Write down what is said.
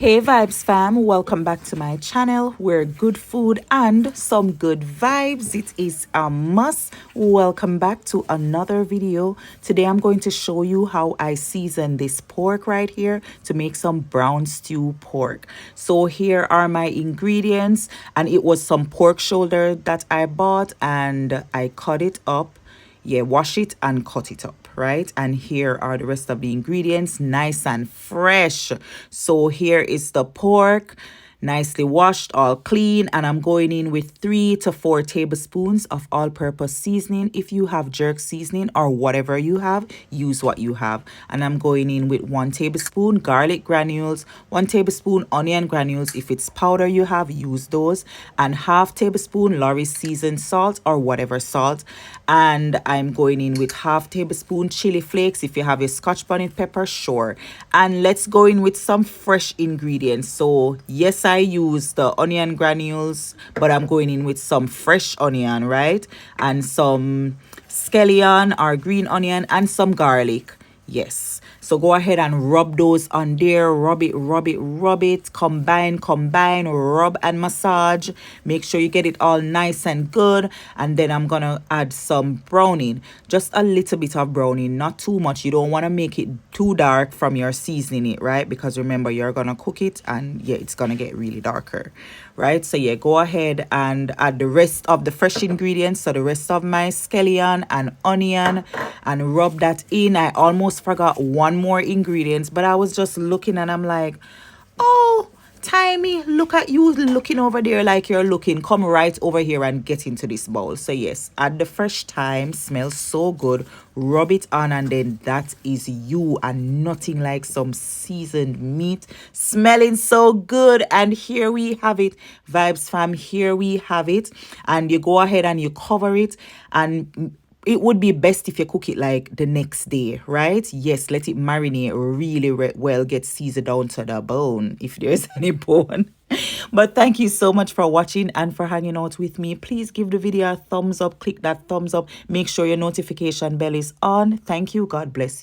Hey Vibes fam, welcome back to my channel where good food and some good vibes, it is a must. Welcome back to another video. Today I'm going to show you how I season this pork right here to make some brown stew pork. So here are my ingredients, and it was some pork shoulder that I bought and I cut it up. Yeah, wash it and cut it up, right? And here are the rest of the ingredients, nice and fresh. So here is the pork, nicely washed, all clean, and I'm going in with 3 to 4 tablespoons of all-purpose seasoning. If you have jerk seasoning or whatever you have, use what you have. And I'm going in with 1 tablespoon garlic granules, 1 tablespoon onion granules. If it's powder you have, use those, and half tablespoon Lorry's seasoned salt or whatever salt. And I'm going in with half tablespoon chili flakes. If you have a scotch bonnet pepper, sure. And let's go in with some fresh ingredients. So yes, I use the onion granules, but I'm going in with some fresh onion, right? And some scallion or green onion and some garlic. Yes. So go ahead and rub those on there. Rub it, rub it, rub it. Combine, rub and massage. Make sure you get it all nice and good. And then I'm going to add some browning. Just a little bit of browning, not too much. You don't want to make it too dark from your seasoning it, right? Because remember, you're going to cook it and yeah, it's going to get really darker, right? So yeah, go ahead and add the rest of the fresh ingredients. So the rest of my scallion and onion, and rub that in. I almost forgot one more ingredients, but I was just looking and I'm like, oh, Timey, look at you looking over there like you're looking. Come right over here and get into this bowl. So yes, add the fresh thyme. Smells so good. Rub it on, and then that is you, and nothing like some seasoned meat smelling so good. And here we have it, Vibes fam, here we have it. And you go ahead and you cover it, and it would be best if you cook it like the next day, right? Yes, let it marinate really well, get seasoned down to the bone if there's any bone. But thank you so much for watching and for hanging out with me. Please give the video a thumbs up. Click that thumbs up. Make sure your notification bell is on. Thank you. God bless you.